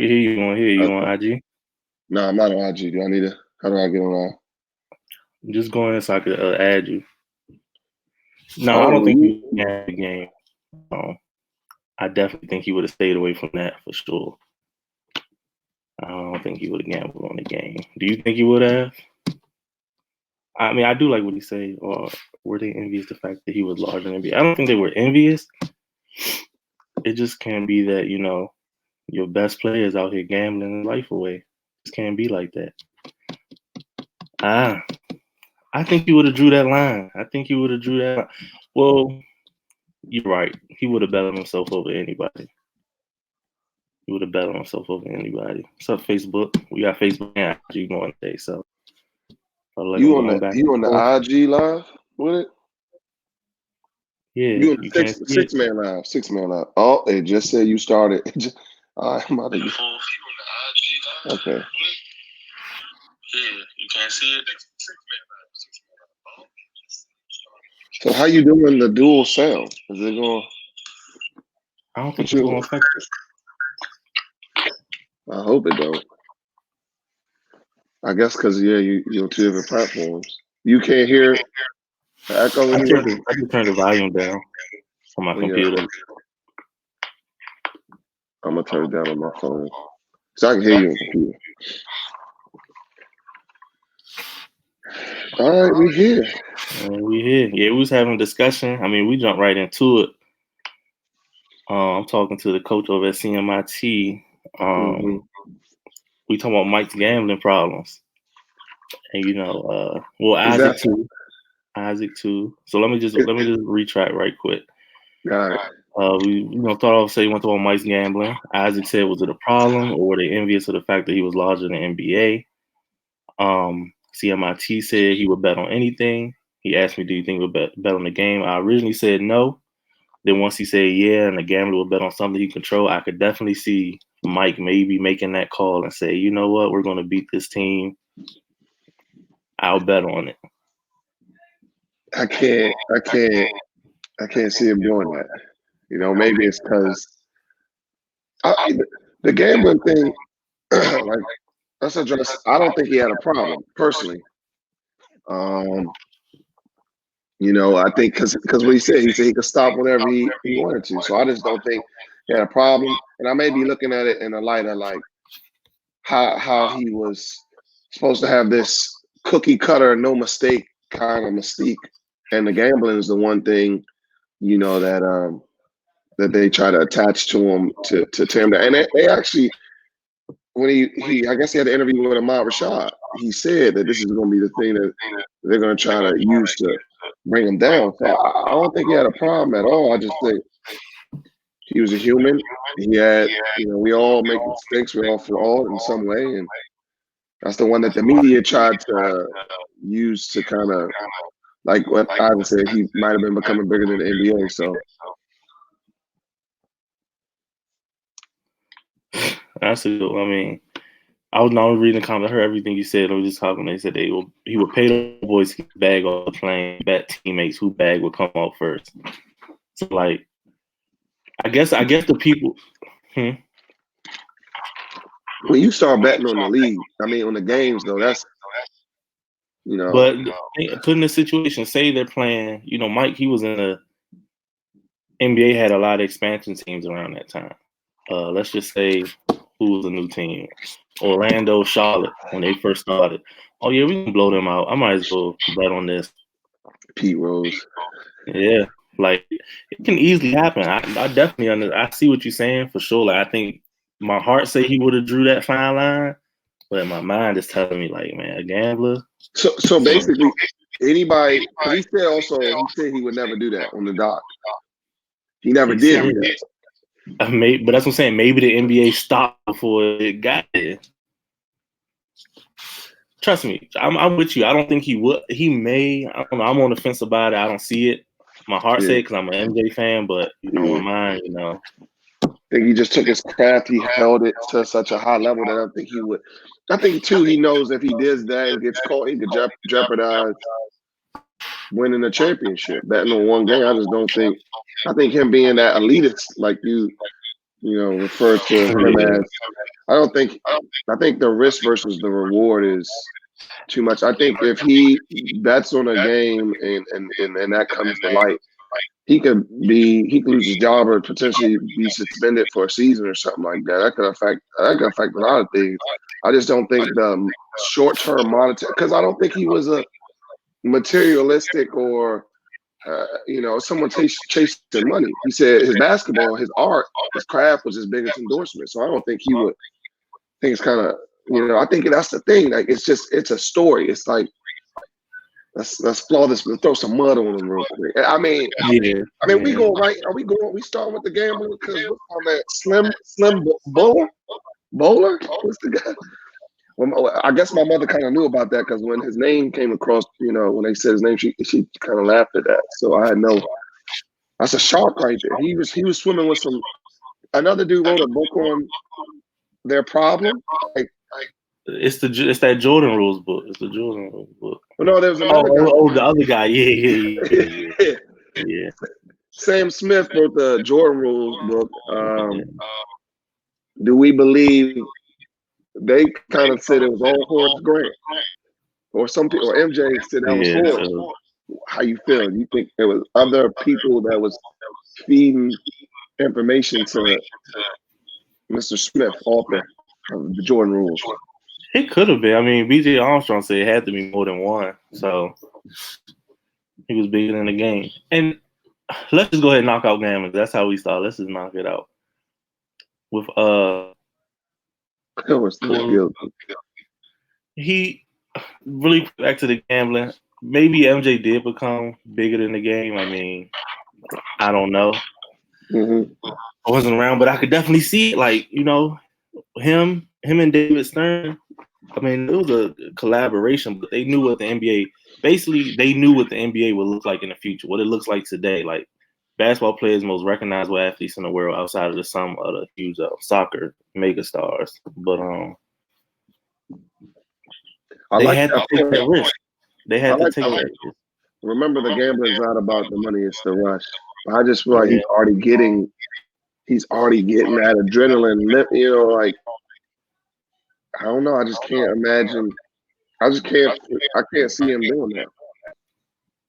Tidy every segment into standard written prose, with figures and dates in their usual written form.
can hear you on here. You Okay. on IG? No, I'm not on IG. Do I need to? How do I get on? Just go in so I could add you. No, I Oh, don't well, think you. he would have the game. I definitely think he would have stayed away from that for sure. I don't think he would have gambled on the game. Do you think he would have? I mean, I do like what he said. Or were they envious the fact that he was larger than NBA? I don't think they were envious. It just can't be that your best player is out here gambling his life away. It just can't be like that. I think he would have drew that line. I think he would have drew that line. Well, you're right. He would have bet on himself over anybody. He would have bet on himself over anybody. What's up, Facebook? We got Facebook and IG going today, so like I'm You on going the back you and on the forth. IG live with it? Yeah, You on you the can't see it. six man live? 6-man live. Oh, it just said you started. I'm about to get. Okay. Yeah, you can't see it. So how you doing the dual sound? Is it going? I don't think it's going to affect it. I hope it don't. I guess because you're on 2 different platforms. You can't hear the echo I anywhere. just turned the volume down on my computer. I'm gonna turn it down on my phone so I can hear you on the computer. All right, we here. We here. Yeah, we was having a discussion. I mean, we jumped right into it. I'm talking to the coach over at CMIT. We talking about Mike's gambling problems, and Isaac too. So let me just retract right quick. Got it. We thought I'd say went to Mike's gambling. Isaac said, was it a problem, or were they envious of the fact that he was larger than NBA? CMIT said he would bet on anything. He asked me, do you think he would bet on the game? I originally said no. Then once he said yeah, and the gambler would bet on something he control, I could definitely see Mike maybe making that call and say, you know what, we're going to beat this team. I'll bet on it. I can't see him doing that. Maybe it's because the gambling thing, like that's addressed. I don't think he had a problem personally. I think because what he said he could stop whenever he wanted to. So I just don't think he had a problem. And I may be looking at it in a light of like how he was supposed to have this cookie cutter, no mistake kind of mystique, and the gambling is the one thing, that they try to attach to him to tear him down. And they actually, when he I guess he had an interview with Ahmad Rashad, he said that this is going to be the thing that they're going to try to use to bring him down. So I don't think he had a problem at all. I just think he was a human. He had, we all make mistakes. We're all flawed in some way. And that's the one that the media tried to use to kind of, like what Ivan said, he might have been becoming bigger than the NBA. So that's it. I mean, I was reading the comments. I heard everything you said. I was just talking. They said he would pay the boys to bag off the plane, bet teammates who bag would come out first. So like, I guess the people. When you start betting on the league, I mean on the games though, that's But put in the situation, say they're playing. Mike, he was in the NBA, had a lot of expansion teams around that time. Let's just say who was a new team. Orlando, Charlotte, when they first started. Oh yeah, we can blow them out. I might as well bet on this. Pete Rose. Yeah, like it can easily happen. I definitely I see what you're saying for sure. Like I think my heart say he would have drew that fine line, but my mind is telling me like, man, a gambler. So basically, anybody. He said he would never do that on the dock. He never did do that. But that's what I'm saying. Maybe the NBA stopped before it got there. Trust me, I'm with you. I don't think he would. He may. I don't know. I'm on the fence about it. I don't see it. My heart said because I'm an MJ fan, but my mind, I think he just took his craft. He held it to such a high level that I don't think he would. I think too. He knows if he does that and gets caught, he could jeopardize winning a championship. Betting on one game, I just don't think. I think him being that elitist, like you refer to him as. I think the risk versus the reward is too much. I think if he bets on a game and that comes to light, he could lose his job or potentially be suspended for a season or something like that. That could affect a lot of things. I just don't think the short-term monetary, because I don't think he was a materialistic or someone chasing money. He said his basketball, his art, his craft was his biggest endorsement. So I don't think he would. I think it's kind of, I think that's the thing. Like it's a story. It's like let's flaw this. Let's throw some mud on him real quick. We go right. We starting with the gambling because on that Slim Bowler. What's the guy? Well, I guess my mother kind of knew about that because when his name came across, when they said his name, she kind of laughed at that. So I had that's a shark right there. He was swimming with another dude wrote a book on their problem. It's that Jordan Rules book. It's the Jordan Rules book. Well, no, there was another guy. The other guy. Yeah. Sam Smith wrote the Jordan Rules book. Do we believe? They kind of said it was all Horace Grant, or some people, or MJ said that was Horace. How you feel? You think there was other people that was feeding information to Mr. Smith, author of the Jordan Rules? It could have been. I mean, B.J. Armstrong said it had to be more than one, so he was bigger than the game. And let's just go ahead and knock out gambling. That's how we start. Let's just knock it out with he really back to the gambling. Maybe MJ did become bigger than the game. I mean, I don't know. Mm-hmm. I wasn't around, but I could definitely see it. Like, him and David Stern. I mean, it was a collaboration, but they knew what the NBA. Basically, they knew what the NBA would look like in the future. What it looks like today. Like, basketball players, most recognizable athletes in the world outside of the sum of the huge soccer megastars. But they had to take that risk. They had to take that risk. Remember, the gambling's not about the money; it's the rush. I just feel like he's already getting that adrenaline. Like I don't know. I just can't imagine. I can't see him doing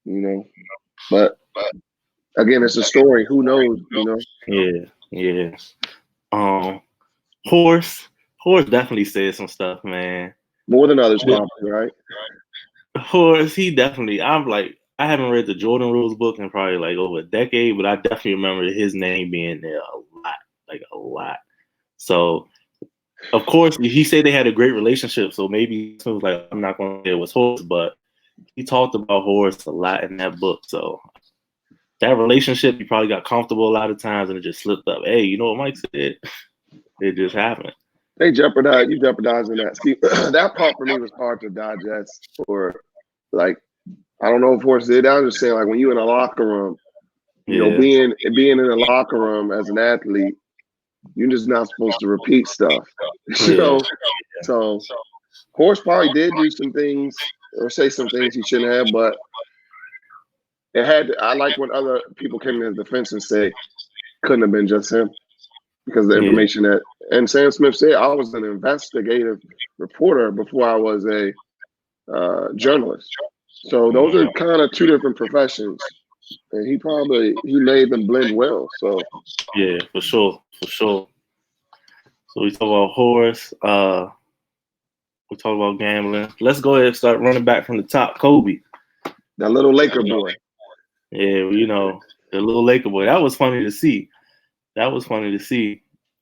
that. But again, it's a story. Who knows? Yeah. Horace definitely said some stuff, man. More than others, probably, right? Horace, he definitely. I haven't read the Jordan Rules book in probably like over a decade, but I definitely remember his name being there a lot. So, of course, he said they had a great relationship. So maybe it was like, I'm not going to say it was Horace, but he talked about Horace a lot in that book. So that relationship, he probably got comfortable a lot of times and it just slipped up. Hey, you know what Mike said? It just happened. You jeopardizing that. See, that part for me was hard to digest. Or like, I don't know if Horace did. I was just saying, like, when you in a locker room, being in a locker room as an athlete, you're just not supposed to repeat stuff. So Horace probably did do some things or say some things he shouldn't have, but I like when other people came in his defense and say couldn't have been just him because of the information and Sam Smith said, I was an investigative reporter before I was a journalist. So those are kind of two different professions. And he made them blend well. So yeah, for sure. So we talk about Horace. We talk about gambling. Let's go ahead and start running back from the top. Kobe, that little Laker boy. Yeah, the little Laker boy. That was funny to see. I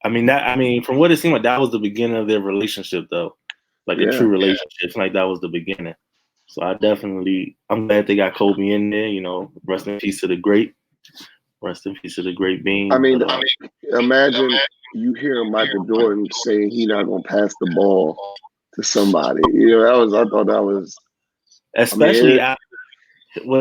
mean, from what it seemed like, that was the beginning of their relationship, though. Like a true relationship. It's like that was the beginning. So I'm glad they got Kobe in there. Rest in peace to the great. Rest in peace to the great Bean. I mean, imagine you hear Michael Jordan saying he's not gonna pass the ball to somebody. I thought that was especially after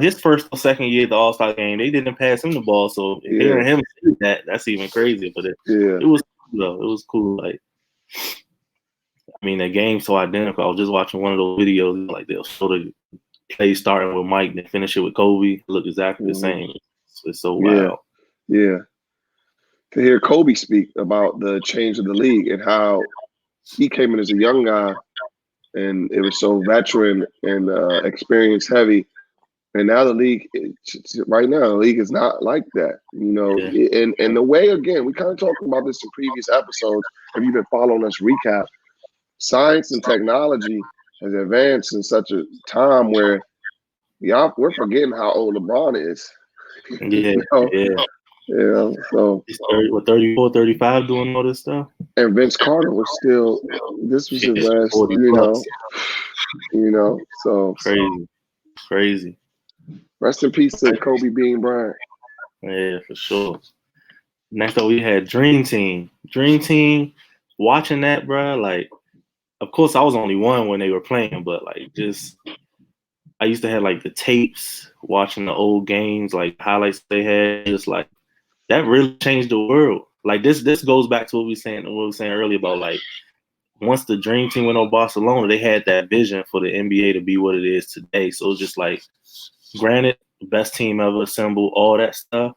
his first or second year at the All-Star game, they didn't pass him the ball. So hearing him say that's even crazier. But it was cool, though. It was cool. Like, I mean, the game's so identical. I was just watching one of those videos, like they'll show the play starting with Mike and finish it with Kobe. Look exactly the same. It's so wild. Yeah. to hear Kobe speak about the change of the league and how he came in as a young guy and it was so veteran and experience heavy. And now the league, right now, the league is not like that, you know. Yeah. And the way, again, we kind of talked about this in previous episodes. If you've been following us recap, science and technology has advanced in such a time where we're forgetting how old LeBron is. Yeah, So he's 34, 35 doing all this stuff. And Vince Carter was still, this was his last, 40 so crazy. Rest in peace to Kobe Bean Bryant. Yeah, for sure. Next up, we had Dream Team. Dream Team, watching that, bro, like, of course, I was only one when they were playing, but like, just I used to have like the tapes, watching the old games, like highlights they had, just like that really changed the world. Like this goes back to what we were saying earlier about like once the Dream Team went on Barcelona, they had that vision for the NBA to be what it is today. So it's just like, granted, best team ever assembled, all that stuff,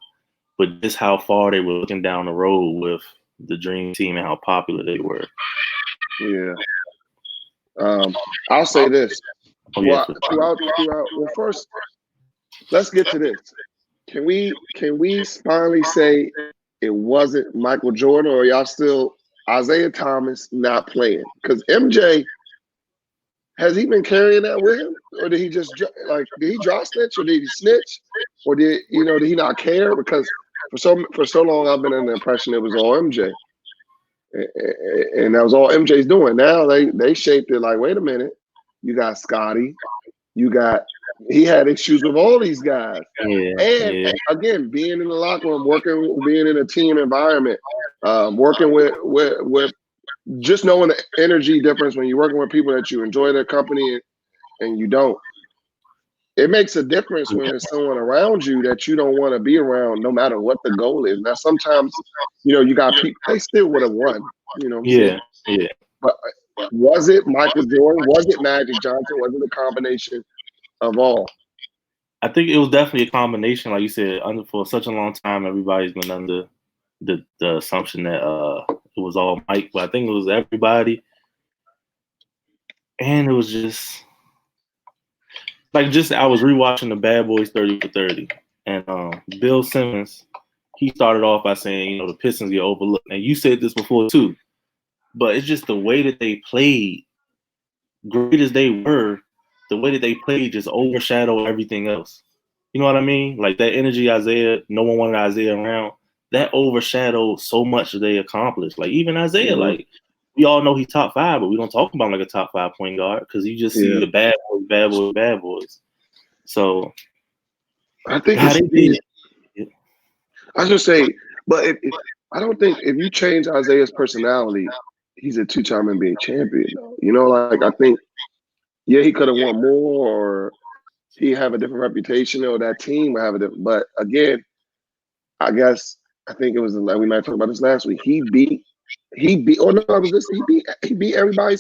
but just how far they were looking down the road with the Dream Team and how popular they were. Yeah. I'll say this. Well, first, let's get to this. Can we finally say it wasn't Michael Jordan, or y'all still Isaiah Thomas not playing? Because MJ, has he been carrying that with him, or did he just did he dry snitch, or did he snitch, or did he not care? Because for so long I've been under the impression it was all MJ, and that was all MJ's doing. Now they shaped it like, wait a minute, you got Scotty, he had issues with all these guys. And again, being in the locker room, being in a team environment, working with just knowing the energy difference when you're working with people that you enjoy their company and you don't. It makes a difference when there's someone around you that you don't want to be around, no matter what the goal is. Now, sometimes, you got people, they still would have won, Yeah. But was it Michael Jordan? Was it Magic Johnson? Was it a combination of all? I think it was definitely a combination. Like you said, for such a long time, everybody's been under the assumption that it was all Mike, but I think it was everybody. And it was just I was rewatching the Bad Boys 30 for 30, and Bill Simmons, he started off by saying, the Pistons get overlooked. And you said this before too, but it's just the way that they played, great as they were, the way that they played just overshadowed everything else. You know what I mean? Like that energy no one wanted Isaiah around, that overshadowed so much that they accomplished. Like even Isaiah, like we all know he's top 5, but we don't talk about him like a top 5 point guard because you just see the bad boys. So I think I was gonna say, but I don't think if you change Isaiah's personality, he's a 2-time NBA champion. Like I think, he could have won more, or he have a different reputation, or that team would have a different. But again, I think it was like we might talk about this last week. He beat. He beat everybody's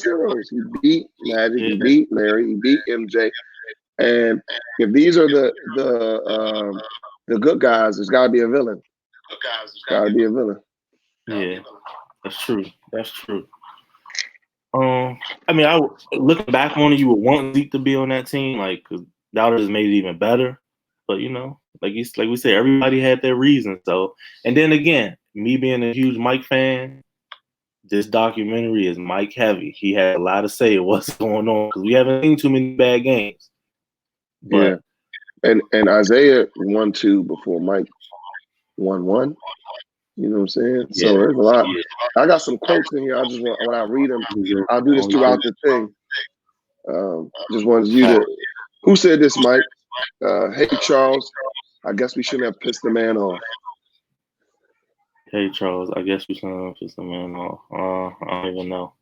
heroes. He beat Magic. He beat Larry. He beat MJ. And if these are the good guys, there's got to be a villain. Got to be a villain. Yeah, that's true. I mean, looking back on it, you would want Zeke to be on that team, like, because that would have just made it even better. But like we said, everybody had their reasons. So, and then again, me being a huge Mike fan, this documentary is Mike heavy. He had a lot to say of what's going on because we haven't seen too many bad games. But, and Isaiah won 2 before Mike won 1. You know what I'm saying? So there's a lot. I got some quotes in here. I just want, when I read them, I'll do this throughout the thing. Just wanted you to. Who said this, Mike? Hey Charles, I guess we shouldn't have pissed the man off. Hey Charles, I guess we shouldn't have pissed the man off. I don't even know.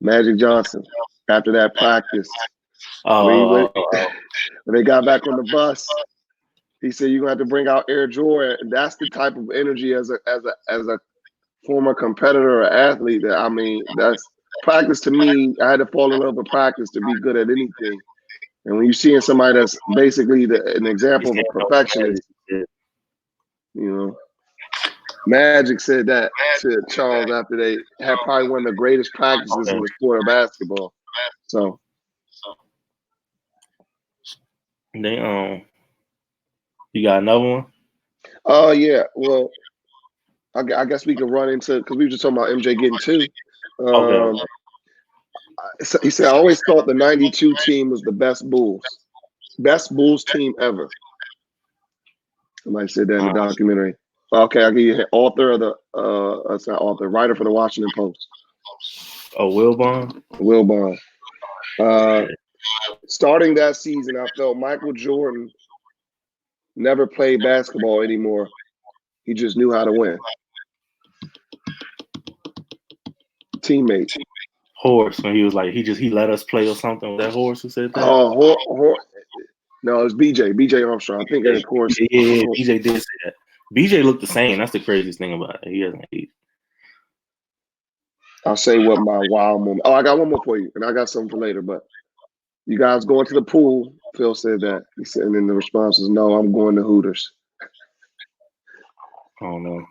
Magic Johnson, after that practice, when they got back on the bus, he said you're gonna have to bring out Air Jordan. And that's the type of energy as a former competitor or athlete that's practice to me. I had to fall in love with practice to be good at anything. And when you're seeing somebody that's basically an example of a perfectionist, Magic said that to Charles after they had probably one of the greatest practices in the sport of basketball. So they you got another one? oh yeah, well, I guess we could run into because we were just talking about MJ getting two. Okay. He said, I always thought the '92 team was the best Bulls team ever. Somebody said that in the documentary. Okay, I'll give you an author of the it's not author, writer for the Washington Post. Oh, Wilbon? Wilbon. Starting that season, I felt Michael Jordan never played basketball anymore. He just knew how to win. Teammates. Horace, when he was like, he let us play or something. Was that Horace who said that? Oh, no, it was BJ Armstrong. I think, of course. Yeah, BJ did say that. BJ looked the same. That's the craziest thing about it. He hasn't aged. I'll say what my wild moment. Oh, I got one more for you, and I got something for later. But you guys going to the pool? Phil said that. He said, and then the response was, "No, I'm going to Hooters." I don't know.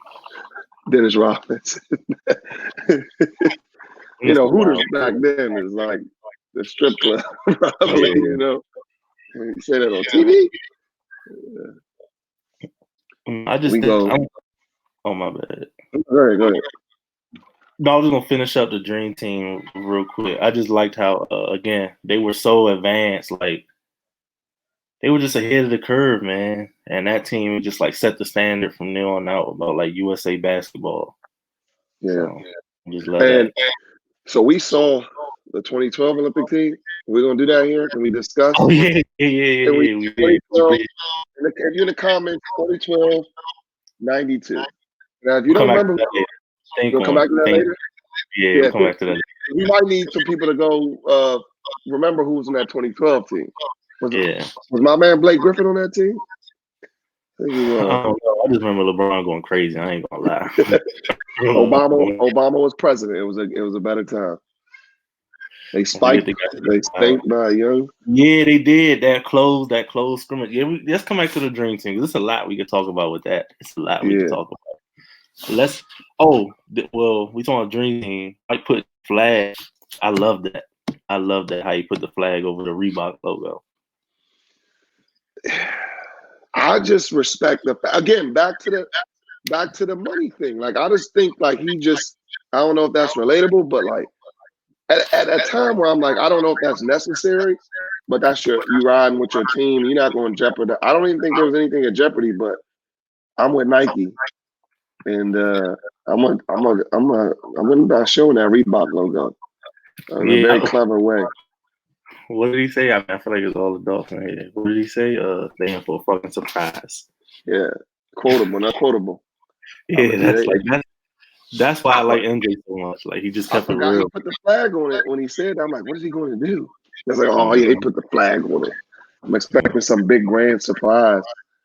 Dennis Robbins. You know, Hooters back then is like the strip club, probably. Yeah. You know, you say that on TV. I just think. Oh my bad. Go ahead. No, I was just gonna finish up the Dream Team real quick. I just liked how again they were so advanced, like they were just ahead of the curve, man. And that team just like set the standard from there on out about like USA basketball. Yeah, so, just love that. So we saw the 2012 Olympic team. We're gonna do that here. Can we discuss? Oh yeah. We did. If you're in the comments, 2012, 92. Now, if you don't remember, we'll come back to that later. Yeah, we'll come back to that. We might need some people to go remember who was in that 2012 team. Was my man Blake Griffin on that team? I think he was. I don't know. I just remember LeBron going crazy. I ain't gonna lie. Obama was president. It was a better time. They spiked. They spanked by Young. Yeah, they did that close scrimmage. Yeah, let's come back to the Dream Team. There's a lot we could talk about with that. It's a lot we can talk about. We talking about Dream Team. I put flag. I love that. How you put the flag over the Reebok logo. I just respect again back to the money thing. Like I just think like I don't know if that's relatable, but like at a time where I'm like I don't know if that's necessary, but that's you riding with your team. You're not going to jeopardize. I don't even think there was anything at jeopardy, but I'm with Nike, and I'm not showing that Reebok logo in a very clever way. What did he say? I feel like it's all adults in here. What did he say? They in for a fucking surprise. Yeah, quotable, not quotable. Yeah, that's why I like MJ so much. Like he just kept it real. He put the flag on it when he said that. I'm like, what is he going to do? It's like, oh yeah, he put the flag on it. I'm expecting some big grand surprise.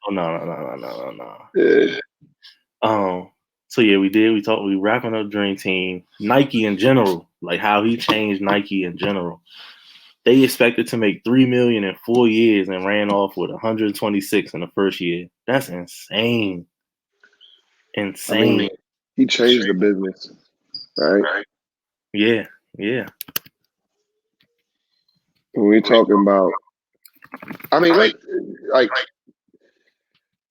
Oh no. Yeah. So yeah, we wrapping up Dream Team. Nike in general, like how he changed Nike in general. They expected to make $3 million in 4 years and ran off with 126 in the first year. That's insane. Insane. I mean, he changed the business, right? Yeah. When we're talking about, I mean, like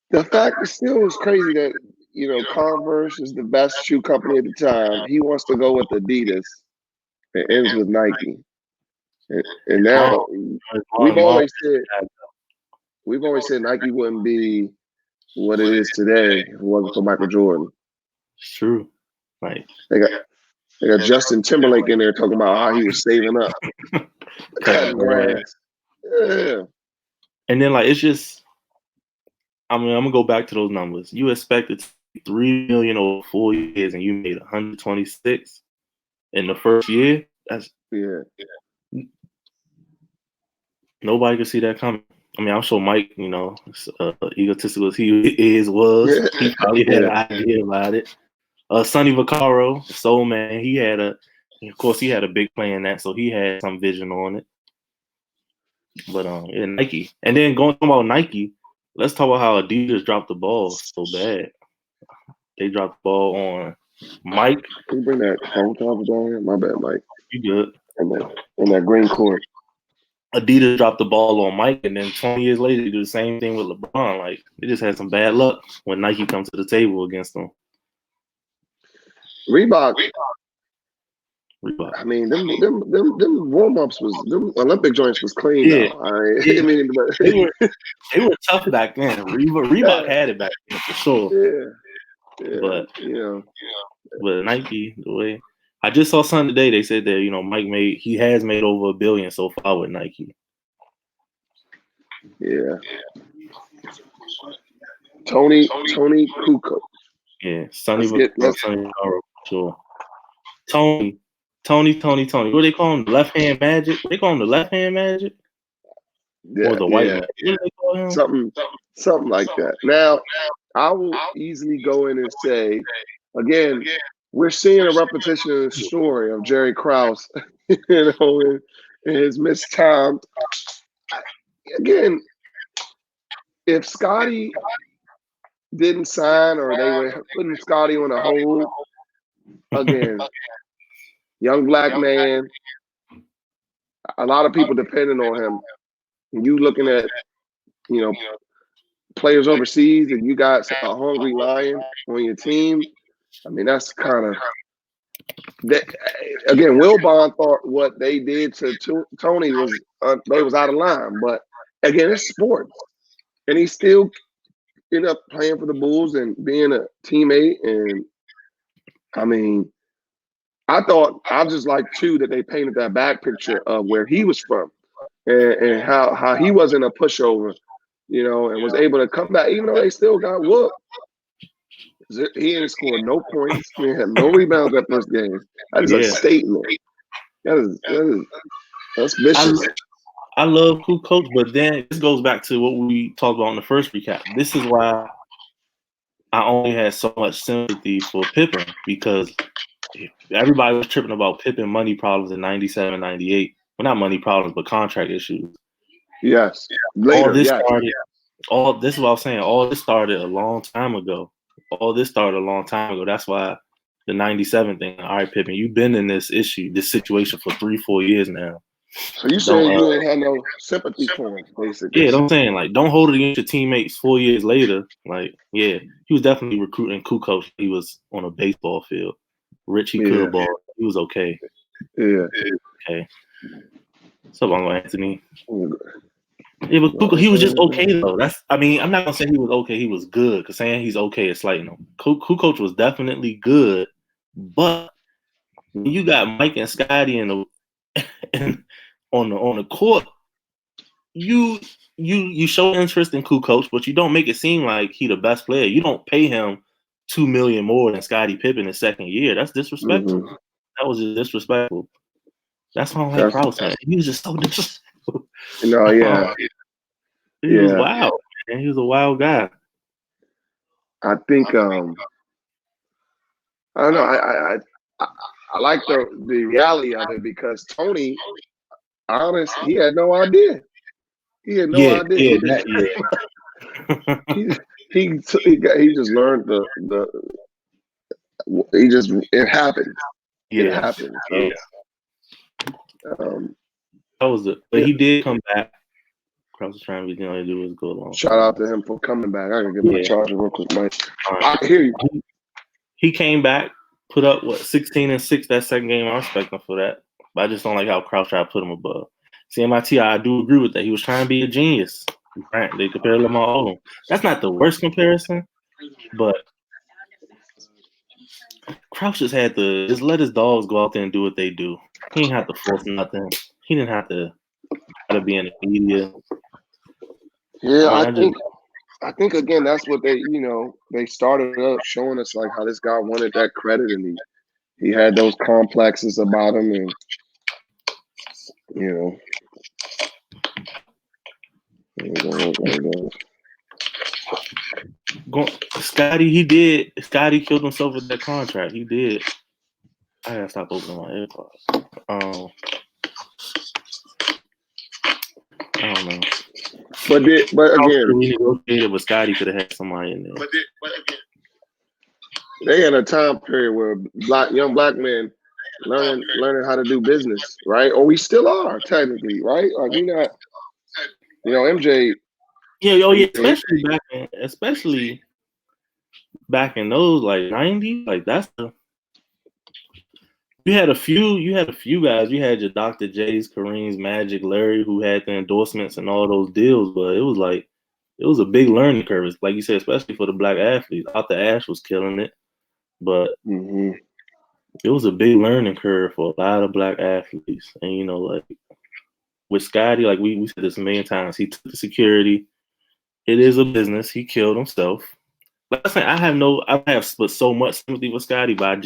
the fact is still is crazy that Converse is the best shoe company at the time. He wants to go with Adidas. It ends with Nike. And now we've always said Nike wouldn't be what it is today if it wasn't for Michael Jordan. It's true. Right. They got Justin Timberlake in there talking about how he was saving up. Cutting grass. Yeah. And then it's just I'm gonna go back to those numbers. You expected $3 million over 4 years and you made 126 in the first year. That's nobody could see that coming. I mean, I'm sure Mike, egotistical as he was, he probably had an idea about it. Sonny Vaccaro, Soul Man, he had a big play in that, so he had some vision on it. But Nike. And then going about Nike, let's talk about how Adidas dropped the ball so bad. They dropped the ball on Mike. Can you bring that phone charger down here? My bad, Mike. You good? And that green cord. Adidas dropped the ball on Mike, and then 20 years later, they do the same thing with LeBron. Like, they just had some bad luck when Nike comes to the table against them. Reebok. I mean, them warm-ups them Olympic joints was clean. Yeah. Though. I mean, they were tough back then. Reebok had it back then for sure. Yeah. But yeah. Nike, the way I just saw something today, they said that Mike has made over $1 billion so far with Nike. Yeah. Tony Kukoc. Yeah, Sonny Vaccaro, sure. Tony. What do they call him? Left hand magic? They call him the left hand magic? Yeah, or the white man? What do they call him? Something like that. Now, I will easily go in and say, again, we're seeing a repetition of the story of Jerry Krause, in his missed time. Again, if Scottie didn't sign or they were putting Scottie on a hold, again, young black man, a lot of people depending on him. You looking at, players overseas and you got a hungry lion on your team. I mean, that's kind of that. Again, Wilbon thought what they did to Tony was they was out of line, but again, it's sports, and he still ended up playing for the Bulls and being a teammate. And I mean, I just like too that they painted that back picture of where he was from and how he wasn't a pushover, and was able to come back even though they still got whooped. He didn't score no points. He had no rebounds that first game. That is a statement. That's vicious. I love Kukoc, but then this goes back to what we talked about in the first recap. This is why I only had so much sympathy for Pippen, because everybody was tripping about Pippen money problems in 97, 98. Well, not money problems, but contract issues. Yes. Later, this is what I was saying. All this started a long time ago. That's why the 97 thing. All right, Pippen, you've been in this situation for 3-4 years now. So you saying you ain't had no sympathy for him, basically? Yeah, I'm saying, like, don't hold it against your teammates 4 years later. Like, yeah, he was definitely recruiting Kukoc. He was on a baseball field. Richie could have ball. He was okay. Yeah. Okay. What's up, Uncle Anthony? Yeah, but Kukoc, he was just okay though. I'm not gonna say he was okay. He was good, because saying he's okay is slighting him. Kukoc was definitely good, but when you got Mike and Scottie on the court, you show interest in Kukoc, but you don't make it seem like he the best player. You don't pay him $2 million more than Scottie Pippen his second year. That's disrespectful. Mm-hmm. That was just disrespectful. That's why I don't like Krause, man. He was just so disrespectful. No, yeah. He was wild, man. He was a wild guy. I think I don't know. I like the reality of it, because Tony, he had no idea. He had no idea. He just learned it happened. Yeah. It happened. So, that was it. But he did come back. Krause was trying to be to do was go along. Shout out to him for coming back. I gotta get my charger real quick, Mike. I can hear you. He came back, put up 16-6 that second game. I respect him for that. But I just don't like how Krause tried to put him above. See, MIT, I do agree with that. He was trying to be a genius. They compared Lamar Odom. That's not the worst comparison, but Krause just had to just let his dogs go out there and do what they do. He didn't have to force nothing. He didn't have to try to be in the media. Yeah, I think again that's what they started up showing us, like, how this guy wanted that credit, and he had those complexes about him, and Scottie killed himself with that contract. He did. I gotta stop opening my AirPods. I don't know. But again, renegotiated with Scottie, could have had somebody in there. they in a time period where young black men learning how to do business, right? Or we still are technically, right? Like we not, MJ. Yeah, especially back in those like 90s, like that's you had a few guys. You had your Dr. J's, Kareem's, Magic, Larry, who had the endorsements and all those deals, but it was a big learning curve. Like you said, especially for the black athletes. Arthur Ashe was killing it, but it was a big learning curve for a lot of black athletes. And like with Scotty, like we said this a million times, he took the security. It is a business. He killed himself. Like I said, I have split so much sympathy with Scotty, but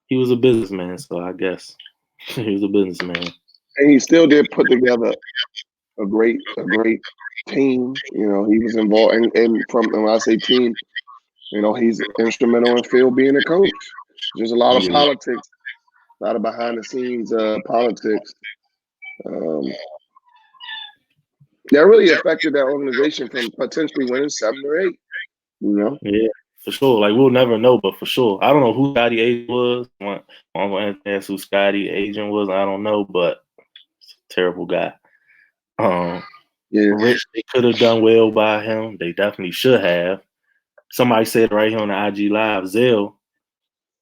he was a businessman, so I guess he was a businessman. And he still did put together a great team. He was involved, and when I say team, he's instrumental in Phil being a coach. There's a lot of politics, a lot of behind the scenes politics. That really affected that organization from potentially winning 7 or 8. Yeah, for sure. Like we'll never know, but for sure, I don't know who Scotty agent was. I'm going to ask who Scotty agent was. I don't know, but it's a terrible guy. Rich, they could have done well by him. They definitely should have. Somebody said right here on the IG Live, Zell,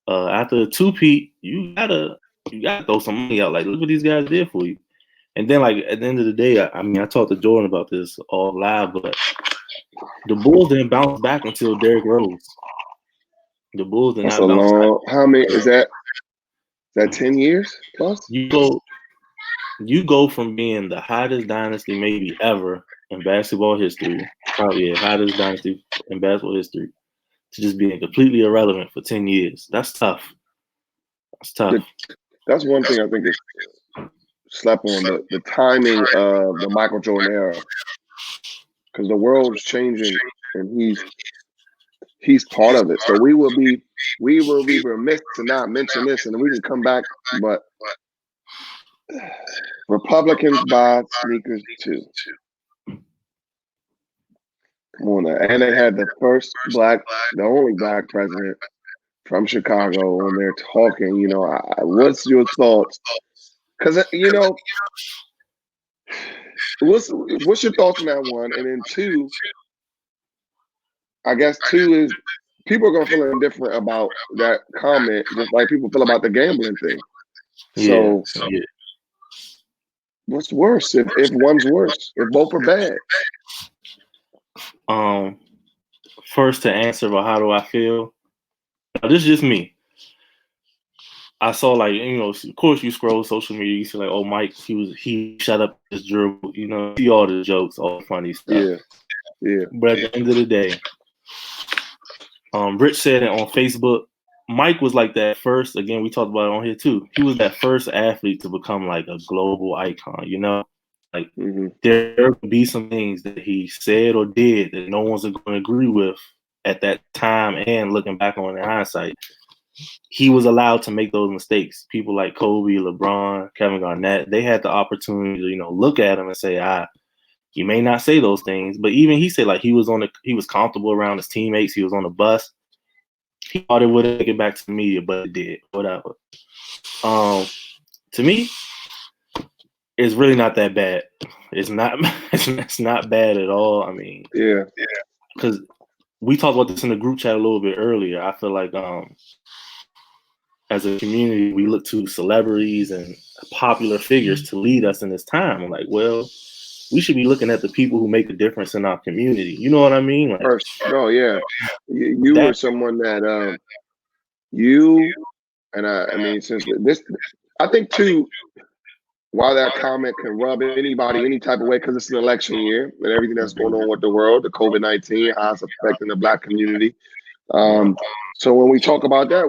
after the 2-peat, you gotta throw some money out. Like, look what these guys did for you. And then, like, at the end of the day, I talked to Jordan about this all live, but the Bulls didn't bounce back until Derrick Rose. The Bulls did not bounce back. How many is that? Is that 10 years plus? You go from being the hottest dynasty maybe ever in basketball history, probably the hottest dynasty in basketball history, to just being completely irrelevant for 10 years. That's tough. That's one thing I think is slept on, the timing of the Michael Jordan era, because the world is changing and he's part of it. So we will be remiss to not mention this, and we can come back. But Republicans buy sneakers too. Come on now. And they had the only black president from Chicago on there talking. What's your thoughts? Because what's your thoughts on that one? And then 2, I guess 2 is people are gonna feel indifferent about that comment, just like people feel about the gambling thing. So what's worse if one's worse? If both are bad? First to answer about how do I feel? Now, this is just me. I saw of course you scroll social media, you see like, oh, Mike, he shut up his dribble, see all the jokes, all the funny stuff. Yeah. But at the end of the day, Rich said it on Facebook. Mike was like that first, again, we talked about it on here too. He was that first athlete to become like a global icon, Like there could be some things that he said or did that no one's going to agree with at that time, and looking back on in hindsight. He was allowed to make those mistakes. People like Kobe, LeBron, Kevin Garnett, they had the opportunity to, look at him and say, you may not say those things. But even he said like he was comfortable around his teammates. He was on the bus. He thought it wouldn't get back to the media, but it did. Whatever. To me, it's really not that bad. It's not bad at all. I mean, yeah. Because we talked about this in the group chat a little bit earlier. I feel like as a community, we look to celebrities and popular figures to lead us in this time. I'm like, well, we should be looking at the people who make a difference in our community. You know what I mean? Like, you were someone that since this, I think too, while that comment can rub anybody any type of way, because it's an election year and everything that's going on with the world, the COVID-19, how it's affecting the Black community. So when we talk about that,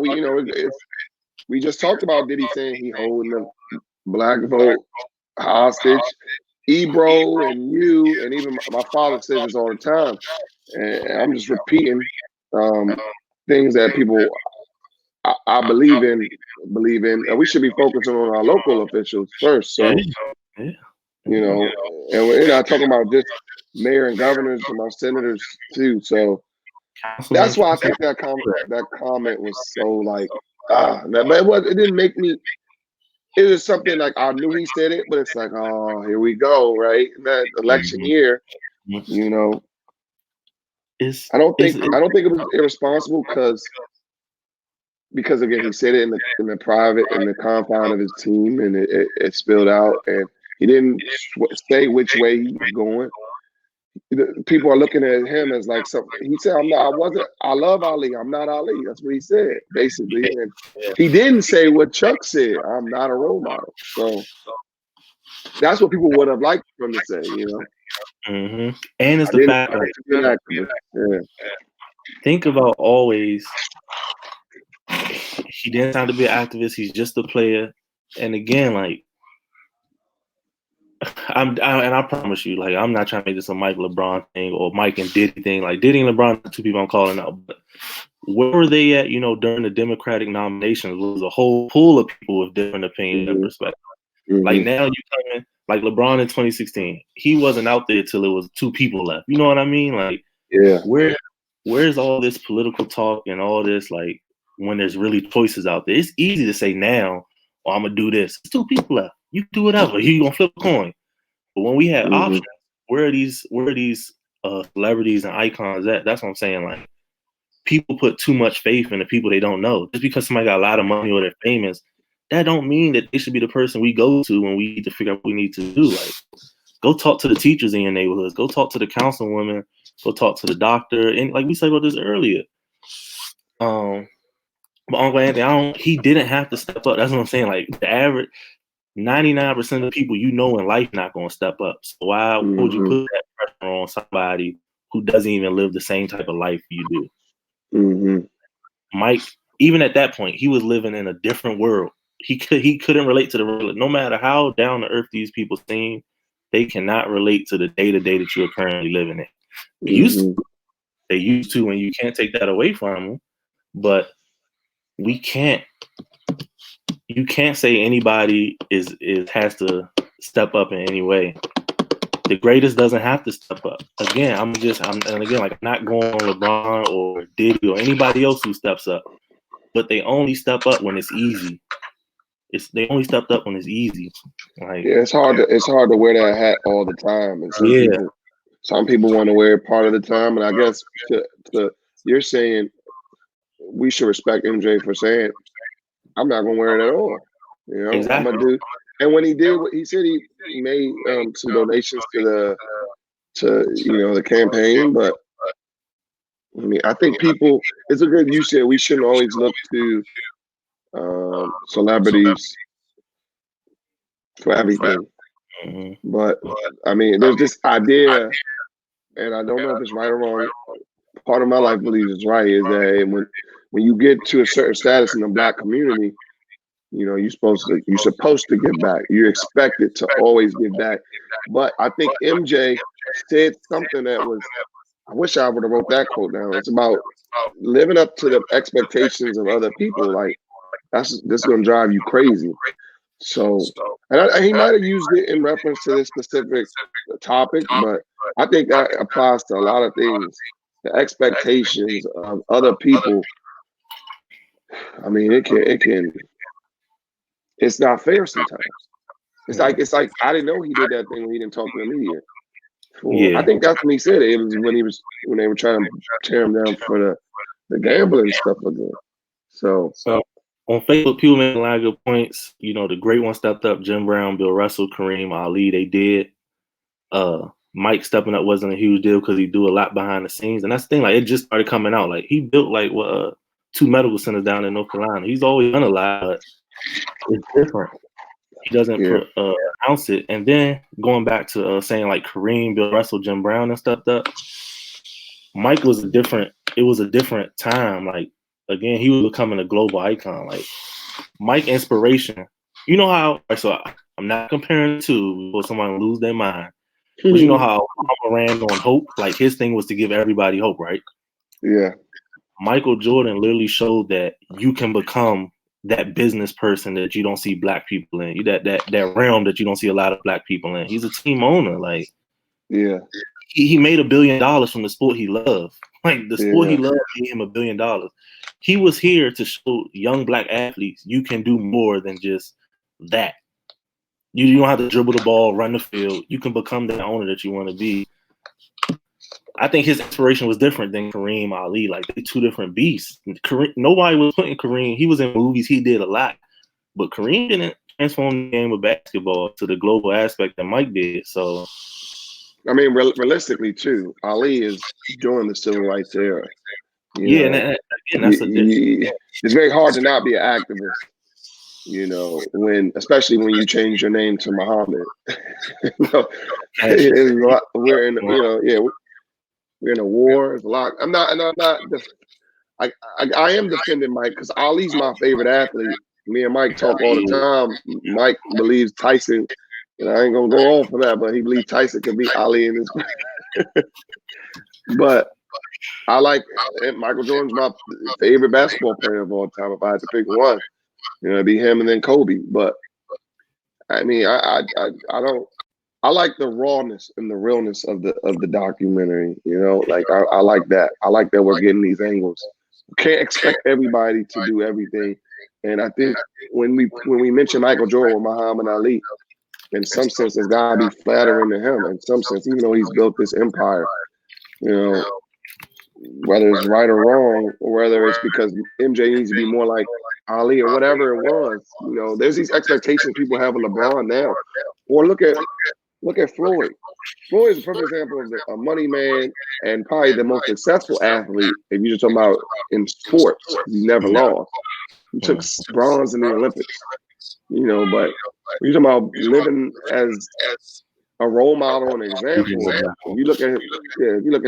we just talked about Diddy saying he holding the Black vote hostage. Ebro and you and even my father says this all the time, and I'm just repeating things that people I believe in, and we should be focusing on our local officials first. So, and we're not talking about just mayor and governors and our senators too. So That's why I think that comment was so like it didn't make me. It was something like I knew he said it, but it's like, oh, here we go, right? In that election year, you know. I don't think it was irresponsible because again he said it in the private in the confine of his team, and it spilled out, and he didn't say which way he was going. People are looking at him as like something. He said, I love Ali. I'm not Ali. That's what he said, basically. And he didn't say what Chuck said. I'm not a role model. So that's what people would have liked him to say, you know. Mm-hmm. And it's the fact that think about always, he didn't sound to be an activist. He's just a player. And again, like, I promise you, like, I'm not trying to make this a Mike LeBron thing or Mike and Diddy thing. Like, Diddy and LeBron, the two people I'm calling out. But where were they at, during the Democratic nominations? There was a whole pool of people with different opinions and perspectives. Mm-hmm. Like, now you come in, like LeBron in 2016, he wasn't out there till it was two people left. You know what I mean? Like, yeah, where's all this political talk and all this, like, when there's really choices out there? It's easy to say now, oh, I'm gonna do this. It's two people left. You can do whatever. You gonna flip a coin. But when we had options, where are these celebrities and icons at? That's what I'm saying. Like, people put too much faith in the people they don't know. Just because somebody got a lot of money or they're famous, that don't mean that they should be the person we go to when we need to figure out what we need to do. Like, go talk to the teachers in your neighborhoods. Go talk to the councilwoman. Go talk to the doctor. And like we said about this earlier, but Uncle Anthony, he didn't have to step up. That's what I'm saying. Like, the average 99% of the people in life not going to step up. So why would you put that pressure on somebody who doesn't even live the same type of life you do? Mm-hmm. Mike, even at that point, he was living in a different world. He couldn't relate to the real. No matter how down to earth these people seem, they cannot relate to the day-to-day that you're currently living in. They used to, and you can't take that away from them. But you can't say anybody has to step up in any way. The greatest doesn't have to step up. Again, I'm not going on LeBron or Diddy or anybody else who steps up, but they only step up when it's easy. They only stepped up when it's easy. Like, yeah, it's hard to wear that hat all the time. And some people want to wear it part of the time. And I guess to you're saying we should respect MJ for saying, I'm not gonna wear it at all. You know, exactly. I'm gonna do. And when he did, he said he made some donations to the campaign. But I mean, I think people. It's a good. You said we shouldn't always look to celebrities for everything. But I mean, there's this idea, and I don't know if it's right or wrong. Part of my life believes it's right is that when you get to a certain status in the Black community, you're supposed to give back. You're expected to always give back. But I think MJ said something that was, I wish I would have wrote that quote down. It's about living up to the expectations of other people. Like, that's going to drive you crazy. So, and he might have used it in reference to this specific topic, but I think that applies to a lot of things. The expectations of other people. I mean, it can. It's not fair sometimes. It's like I didn't know he did that thing when he didn't talk to the media. Yeah. I think that's when he said it. It was when they were trying to tear him down for the gambling stuff again. So on Facebook, people make a lot of good points. The great one stepped up: Jim Brown, Bill Russell, Kareem, Ali. They did. Mike stepping up wasn't a huge deal because he do a lot behind the scenes, and that's the thing. Like, it just started coming out. Like, he built 2 medical centers down in North Carolina. He's always done a lot, but it's different. He doesn't announce it. And then going back to saying like Kareem, Bill Russell, Jim Brown, and stepped up. Mike was it was a different time. Like, again, he was becoming a global icon. Like, Mike inspiration. You know how? So I'm not comparing the two before someone lose their mind. But you know how Obama ran on hope? Like, his thing was to give everybody hope, right? Yeah. Michael Jordan literally showed that you can become that business person that you don't see Black people in. That realm that you don't see a lot of Black people in. He's a team owner. Like, yeah, he made $1 billion from the sport he loved. Like the sport he loved made him $1 billion. He was here to show young black athletes you can do more than just that. You don't have to dribble the ball, run the field. You can become the owner that you want to be. I think his inspiration was different than Kareem Ali. Like, they're two different beasts. Nobody was putting Kareem. He was in movies. He did a lot. But Kareem didn't transform the game of basketball to the global aspect that Mike did. So, I mean, realistically, too, Ali is doing the civil rights era. Yeah, and again, that's it's very hard to not be an activist. You know, especially when you change your name to Muhammad. We're in, we're in a war. It's a lot. I am defending Mike because Ali's my favorite athlete. Me and Mike talk all the time. Mike believes Tyson, and I ain't gonna go on for that, but he believes Tyson could beat Ali in his. But I like Michael Jordan's my favorite basketball player of all time. If I had to pick one, it'd be him and then Kobe. But I mean, I don't. I like the rawness and the realness of the documentary. Like I like that. I like that we're getting these angles. We can't expect everybody to do everything. And I think when we mention Michael Jordan or Muhammad Ali, in some sense, it's gotta be flattering to him. In some sense, even though he's built this empire, whether it's right or wrong, or whether it's because MJ needs to be more like Ali or whatever it was. There's these expectations people have of LeBron now. Or look at Floyd. Floyd is a perfect example of a money man and probably the most successful athlete. If you're just talking about in sports, he never lost. He took bronze in the Olympics. But when you're talking about living as a role model and example, if you look at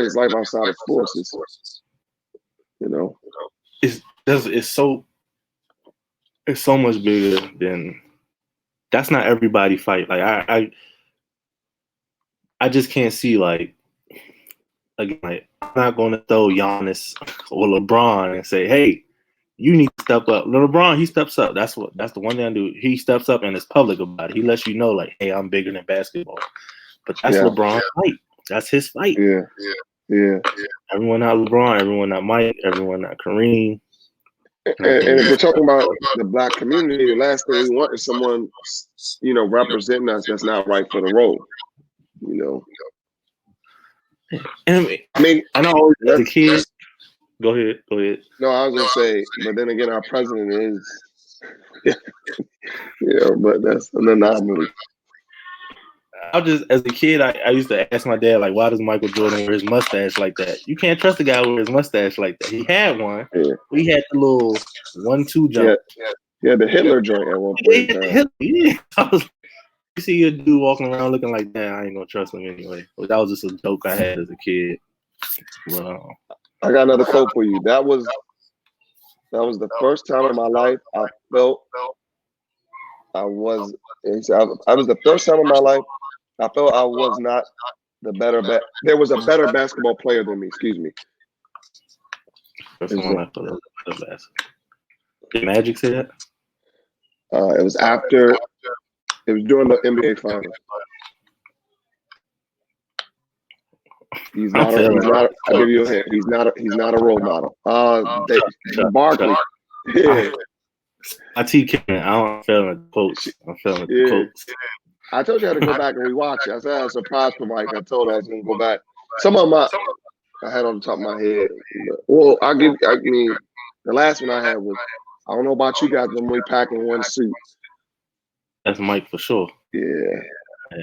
his life outside of sports, it's so much bigger than that's not everybody fight. Like I just can't see like I'm not going to throw Giannis or LeBron and say, hey, you need to step up. LeBron, he steps up. That's the one thing I do. He steps up and is public about it. He lets you know, like, hey, I'm bigger than basketball. But that's LeBron's fight. That's his fight. Yeah. Everyone not LeBron, everyone not Mike, everyone not Kareem. And if we're talking about the black community, the last thing we want is someone, representing us that's not right for the role. And I mean, I know as a kid. Go ahead. No, I was gonna say, but then again, our president is, but that's an anomaly. As a kid, I used to ask my dad, like, why does Michael Jordan wear his mustache like that? You can't trust a guy with his mustache like that. He had one. Yeah. We had the little 1-2 jump. Yeah, the Hitler joint at one point. You see a dude walking around looking like that, I ain't gonna trust him anyway. But that was just a joke I had as a kid. But, I got another quote for you. That was the first time in my life I felt I was the first time in my life I felt I was not the better there was a better basketball player than me, excuse me. First time I felt the best. Did Magic say that? It was during the NBA finals. He's not I'll give you a hint. He's not a role model. Barkley. Yeah. I don't feel the quotes. I'm feeling the quotes. I told you I had to go back and rewatch it. I said I had a surprise for Mike. I told her I was gonna go back. Some of them I had on the top of my head. Well, I mean, the last one I had was, I don't know about you guys, when we pack in one suit. That's Mike for sure. Yeah.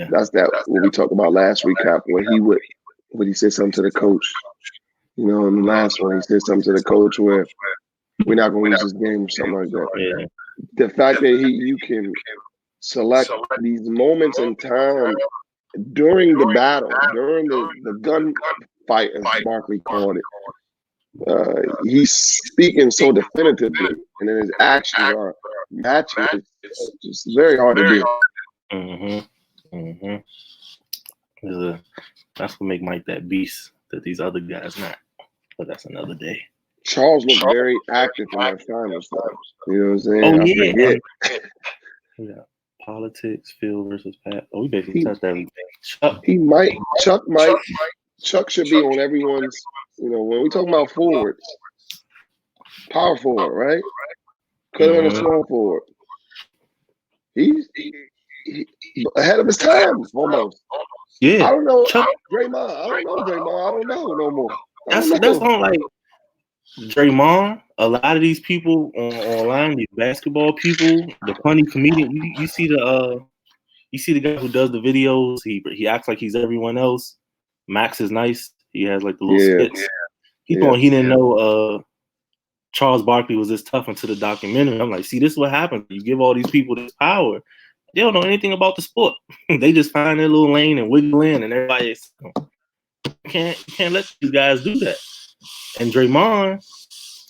That's what we talked about last recap, when he said something to the coach. In the last one, he said something to the coach where we're not going to lose this game or something like that. Yeah. The fact that you can select these moments in time during the battle, during the gunfight, as Barkley called it, he's speaking so definitively, and then his actions are matching. It's just very hard to do. That's what make Mike that beast that these other guys not. But that's another day. Charles looked very active in that finals, though. You know what I'm saying? Oh, yeah. Politics, Phil versus Pat. Oh, we basically touched everything. Chuck might Chuck should be on everyone's. When we talk about forwards, power forward, right? Could have been a small forward. He's ahead of his time almost. Yeah, I don't know Draymond. I don't know no more. That's on like Draymond. A lot of these people online, these basketball people, the funny comedian. You see the guy who does the videos. He acts like he's everyone else. Max is nice. He has like the little skits. He thought he didn't know Charles Barkley was this tough until the documentary. I'm like, see, this is what happens. You give all these people this power. They don't know anything about the sport. They just find their little lane and wiggle in, and everybody can't let these guys do that. And Draymond,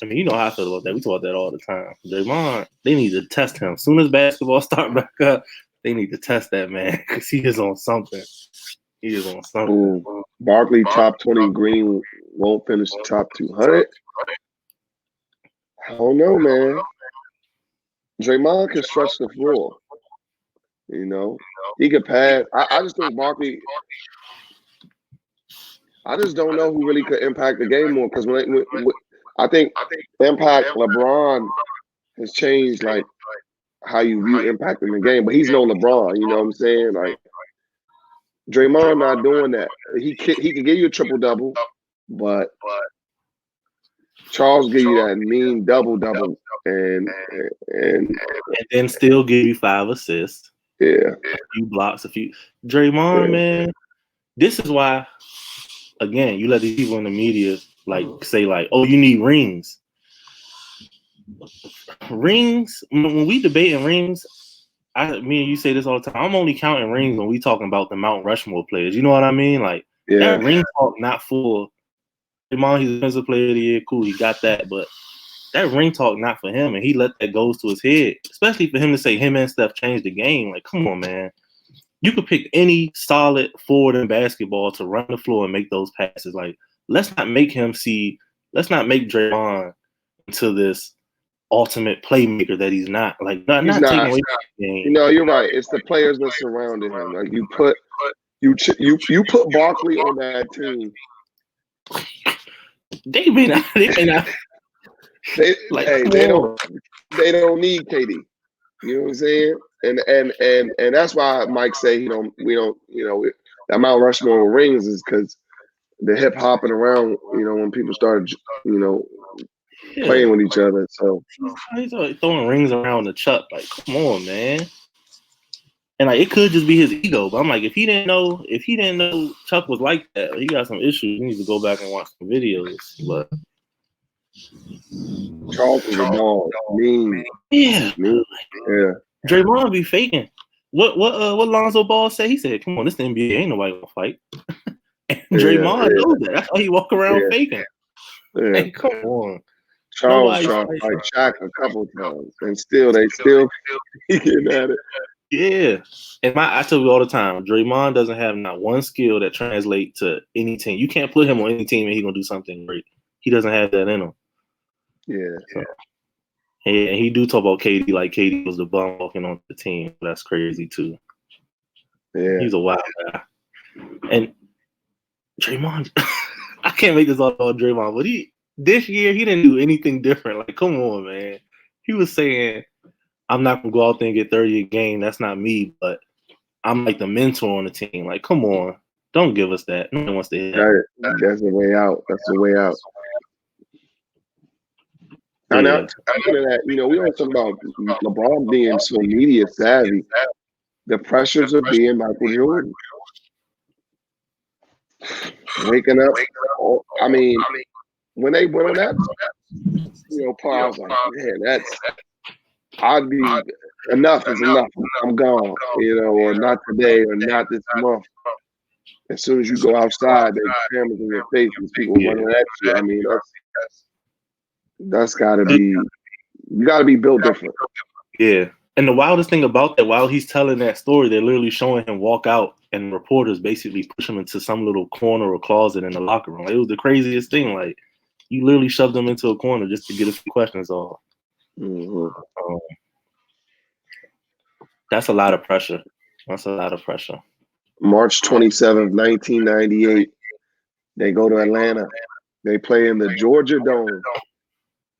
I mean, you know how I feel about that. We talk about that all the time. Draymond, they need to test him. As soon as basketball start back up, they need to test that man because he is on something. He is on something. Barkley top 20, Green won't finish the top 200. I don't know, man. Draymond can stretch the floor. He could pass. I just think Barkley. I just don't know who really could impact the game more because I think impact LeBron has changed like how you view impacting the game, but he's no LeBron. You know what I'm saying? Like Draymond not doing that. He can give you a triple double, but Charles give you that mean double and then still give you 5 assists. Yeah, a few blocks, Draymond, man. This is why, again, you let these people in the media say oh, you need rings. Rings. When we debating rings, me and you say this all the time. I'm only counting rings when we talking about the Mount Rushmore players. You know what I mean? That ring talk not for Draymond. He's a defensive player of the year. Cool, he got that, but that ring talk not for him, and he let that go to his head. Especially for him to say him and Steph changed the game. Like, come on, man. You could pick any solid forward in basketball to run the floor and make those passes. Like, let's not make Draymond into this ultimate playmaker that he's not. Like, not taking away from the game. You're right. It's the players that surrounded him. Like you put Barkley on that team. They may not. They don't need KD. You know what I'm saying? And that's why Mike say we don't that Mount Rushmore rings is because the hip hopping around when people started playing with each other. So he's throwing rings around the Chuck. Like, come on, man. And it could just be his ego, but I'm like, if he didn't know Chuck was like that, he got some issues. He needs to go back and watch some videos. But Charles is a dog. Mean. Yeah. Yeah. Draymond be faking. What Lonzo Ball said? He said, "Come on, this the NBA. Ain't nobody gonna fight." And Draymond knows that. That's why he walk around faking. Yeah. Hey, come on. Charles tried to fight Shaq a couple times, and they still getting at it. Yeah, and I tell you all the time, Draymond doesn't have not one skill that translates to any team. You can't put him on any team and he's gonna do something great. He doesn't have that in him. Yeah. So, and he do talk about KD like KD was the bum walking on the team. That's crazy too. Yeah, he's a wild guy. And Draymond, I can't make this all about Draymond, but this year he didn't do anything different. Like, come on, man. He was saying, I'm not gonna go out there and get 30 a game. That's not me, but I'm like the mentor on the team. Like, come on, don't give us that. No one wants to hear that. That's the way out. That's the way out. And now, that, we always talk about LeBron being so media savvy. The pressures of being Michael Jordan, waking up. I mean, when they went on that, part, I was like, man, I'd be enough is enough. I'm gone, or not today, or not this month. As soon as you go outside, there's cameras in your face and people running at you. I mean, that's gotta be. You gotta be built different. Yeah. And the wildest thing about that, while he's telling that story, they're literally showing him walk out, and reporters basically push him into some little corner or closet in the locker room. Like, it was the craziest thing. Like, you literally shoved him into a corner just to get a few questions off. Mm-hmm. That's a lot of pressure. March 27th, 1998. They go to Atlanta. They play in the Georgia Dome.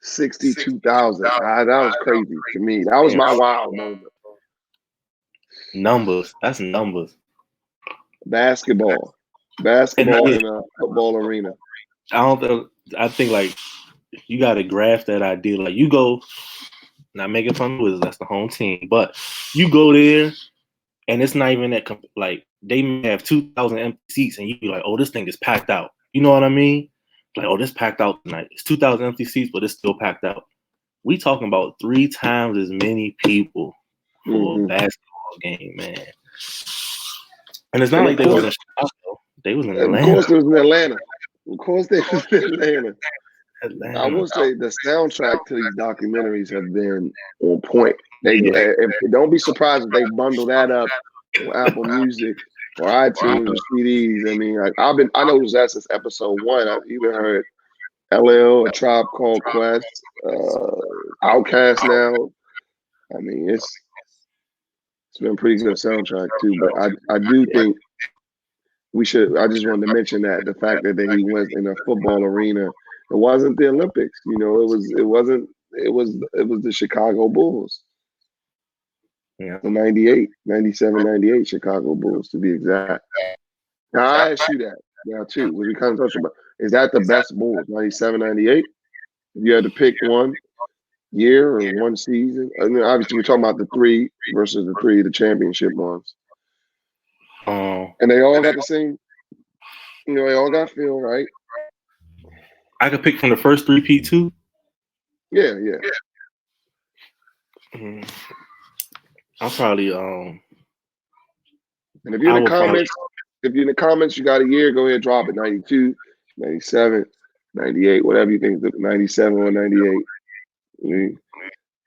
62,000. That was crazy to me. That was my wild moment. Numbers. That's numbers. Basketball in a football arena. I think like you got to grasp that idea. Like you go, not making fun of the Wizards, that's the home team, but you go there and it's not even that. Like they may have 2,000 empty seats, and you be like, "Oh, this thing is packed out." You know what I mean? Like, "Oh, this packed out tonight." It's 2,000 empty seats, but it's still packed out. We talking about 3 times as many people for a basketball game, man. And it's not like they was in Chicago. They was in Atlanta. Of course, it was in Atlanta. Of course, they was in Atlanta. I will say the soundtrack to these documentaries have been on point. Don't be surprised if they bundle that up on Apple Music or iTunes or CDs. I mean, I know who's that since episode 1. I've even heard LL, A Tribe Called Quest, Outkast now. I mean, it's been a pretty good soundtrack too. But I do think we should. I just wanted to mention that the fact that he went in a football arena. It wasn't the Olympics, you know. It wasn't. It was the Chicago Bulls. Yeah. The 98, 97, 98 Chicago Bulls to be exact. Now I ask you that now too. We kind of talked about, is that the best Bulls, 97, 98? If you had to pick one year or one season, I mean, obviously we're talking about the 3 versus the championship ones. And they all got the same. You know, they all got feel, right? I could pick from the first 3P too. Yeah. I'll probably And if you're in the comments, you got a year, go ahead and drop it. 92, 97, 98, whatever you think, 97 or 98.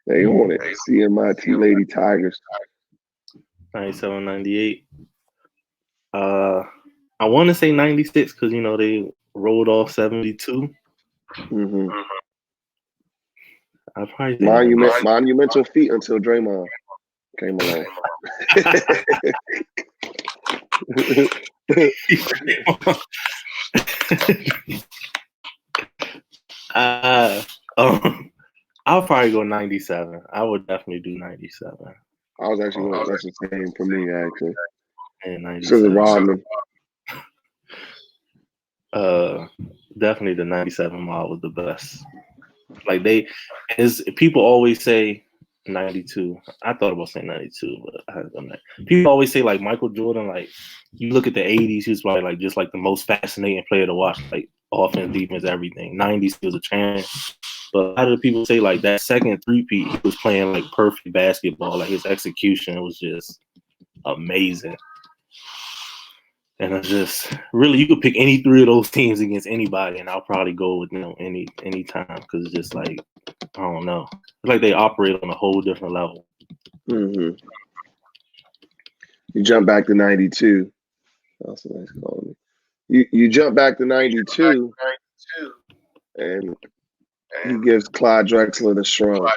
They own it. CMIT Lady Tigers. 97, 98. I want to say 96 because you know they rolled off 72. I probably monumental feat until Draymond came along. I'll probably go 97. I would definitely do 97. I was actually going. That's the same for me, actually. And 97. Rodman. Definitely the 97 model was the best. Like people always say 92. I thought about saying 92, but I haven't done that. People always say like Michael Jordan, like you look at the 80s, he was probably like just like the most fascinating player to watch, like offense, defense, everything. 90s he was a champ. But a lot of the people say like that second 3P, he was playing like perfect basketball. Like his execution was just amazing. And it's just really, you could pick any 3 of those teams against anybody, and I'll probably go with any time because it's just like, I don't know. It's like they operate on a whole different level. You jump back to 92. That's what he's calling me. You jump back to 92, and he gives Clyde Drexler the shrug.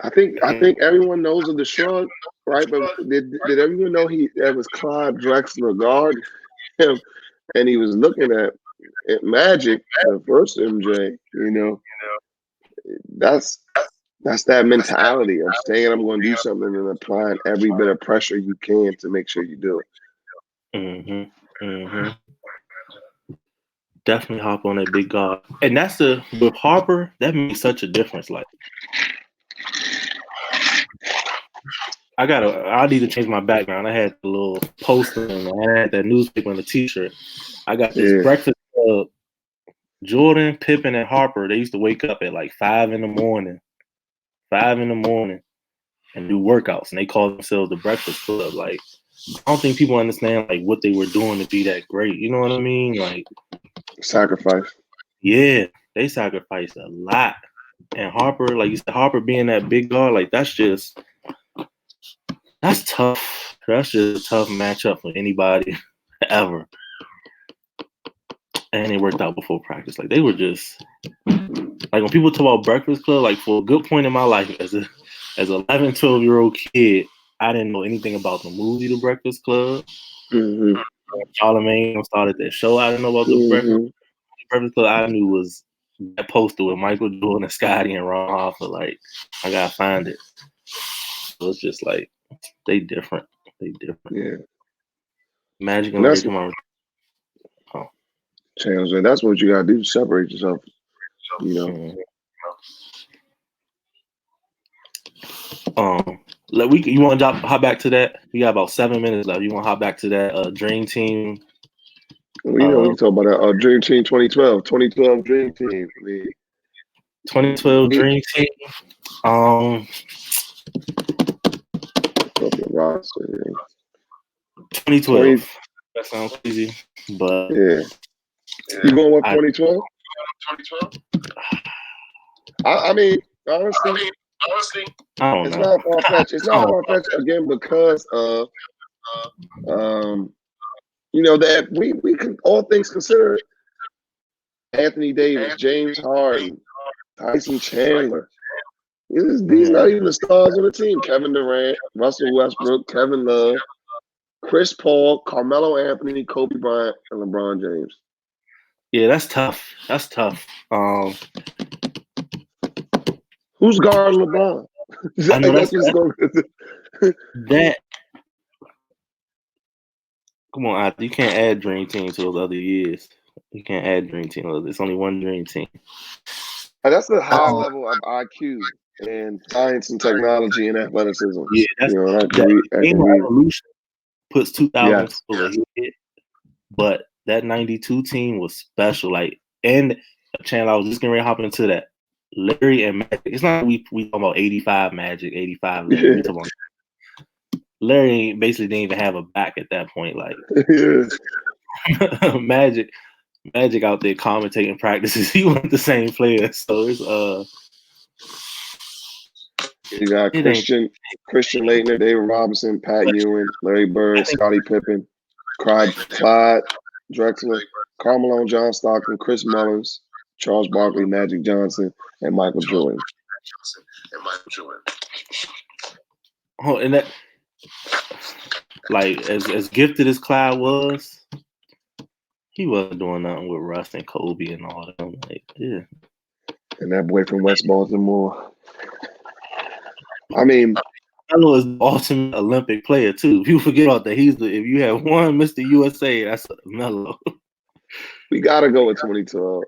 I think everyone knows of the shrug, right? But did everyone know that was Clyde Drexler guard him, and he was looking at Magic, the first MJ. You know, that's that mentality of saying I'm going to do something and applying every bit of pressure you can to make sure you do it. Definitely hop on that big guard, and that's with Harper. That makes such a difference. Like, I need to change my background. I had the little poster and I had that newspaper and the T-shirt. I got this Breakfast Club. Jordan, Pippen, and Harper. They used to wake up at like 5 in the morning, and do workouts, and they call themselves the Breakfast Club. Like, I don't think people understand like what they were doing to be that great. You know what I mean? Like, sacrifice. Yeah, they sacrificed a lot. And Harper, like you said, Harper being that big guard, like that's tough. That's just a tough matchup for anybody ever. And it worked out before practice. Like they were just like when people talk about Breakfast Club, like for a good point in my life as an 11, 12-year-old kid, I didn't know anything about the movie The Breakfast Club. Charlamagne started that show. I didn't know about the Breakfast Club. I knew was that poster with Michael Jordan and Scotty and Ron Harper. Like, I gotta find it. So it's just like they different. Yeah. Magic and Larry, come on. Challenge, and that's what you gotta do to separate yourself. You know. You want to hop back to that? We got about 7 minutes left. You want to hop back to that Dream Team? Well, you know, we can talk about that Dream Team 2012 Dream Team. I mean, 2012 Dream Team. Roster, yeah. 2012. That sounds easy, but yeah. You going with 2012? I mean, honestly, it's not far fetched. It's not far fetched again because of you know, that we can, all things considered, Anthony Davis, James Harden, Tyson Chandler. These not even the stars of the team. Kevin Durant, Russell Westbrook, Kevin Love, Chris Paul, Carmelo Anthony, Kobe Bryant, and LeBron James. Yeah, that's tough. Who's guarding LeBron? I know that. Come on, you can't add Dream Team to those other years. You can't add Dream Team. It's only one Dream Team. That's the high level of IQ and science and technology and athleticism. Yeah, that's, that evolution puts 2000 over here, but that 92 team was special. Like, and Chandler, I was just getting ready to hop into that. Larry and Magic. It's not we talking about 85 Magic, 85 Larry. We talking about Larry basically didn't even have a back at that point. Like Magic out there commentating practices. He wasn't the same player. So it's you got Christian Laettner, David Robinson, Pat Ewing, Larry Bird, Scottie Pippen, Clyde Drexler, Carmelo, John Stockton, Chris Mullins, Charles Barkley, Magic Johnson, and Michael Jordan. Oh, and that, like, as gifted as Clyde was, he wasn't doing nothing with Russ and Kobe and all that. Like, yeah. And that boy from West Baltimore. I mean, Melo is the ultimate Olympic player too. People forget about that. If you have one Mr. USA, that's Melo. We gotta go with 2012.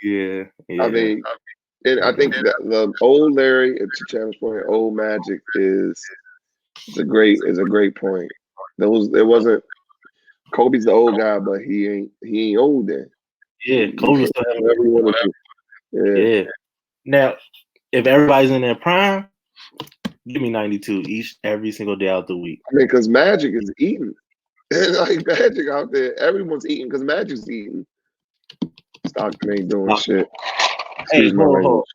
Yeah. I mean, and I think that the old Larry, to Chandler's point, old Magic is a great point. It wasn't Kobe's the old guy, but he ain't old then. Yeah, Kobe still having everyone. Yeah. Now, if everybody's in their prime, give me 92 every single day out the week. I mean, because Magic is eating. Like Magic out there, everyone's eating because Magic's eating. Stockton ain't doing shit. Hey, hold.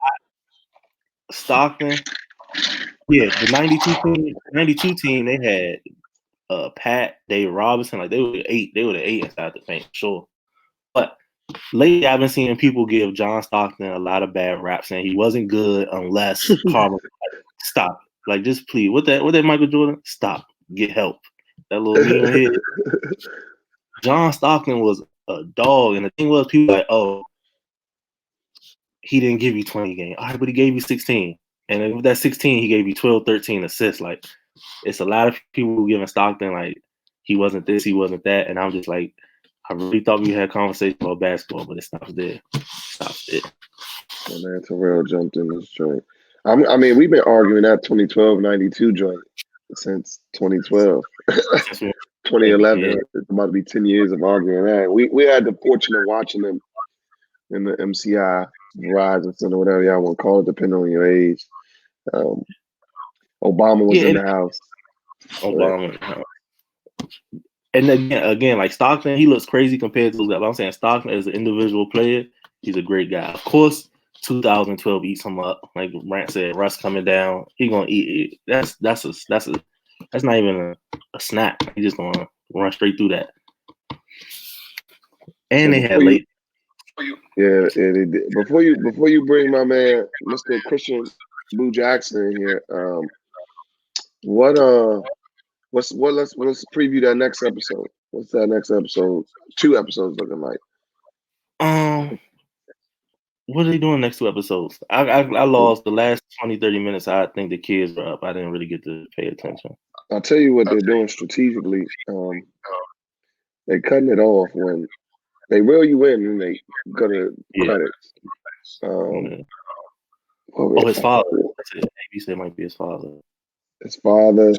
Stockton. Yeah, the 92 team, they had Pat, David Robinson, like they were the 8 inside the paint, sure. But lately I've been seeing people give John Stockton a lot of bad rap, saying he wasn't good unless Carmelo. Stop. Like, just please. What that Michael Jordan? Stop. Get help. That little head. John Stockton was a dog, and the thing was, people were like, oh, he didn't give you 20 games. All right, but he gave you 16. And with that 16, he gave you 12, 13 assists. Like, it's a lot of people who giving Stockton, like, he wasn't this, he wasn't that. And I'm just like, I really thought we had a conversation about basketball, but it stops there. Well, man, Terrell jumped in this joint. I mean, we've been arguing that 2012-92 joint since 2012. 2011, it's about to be 10 years of arguing that. We had the fortune of watching them in the MCI, Verizon Center, whatever y'all want to call it, depending on your age. Obama was in the house. Obama. And again, like Stockton, he looks crazy compared to those guys. I'm saying Stockton as an individual player, he's a great guy. Of course, 2012 eats him up. Like Brant said, Russ coming down, he gonna eat it. That's not even a snap. He's just gonna run straight through that. And they had late. Yeah, they did. Before you bring my man Mr. Christian Boo Jackson in here, let's preview that next episode. What's that next episode? 2 episodes looking like. What are they doing next 2 episodes? I lost the last 20, 30 minutes. I think the kids were up. I didn't really get to pay attention. I'll tell you what they're doing strategically. They're cutting it off when they reel you in and they go to credits. His father. Maybe said it might be his father. His father.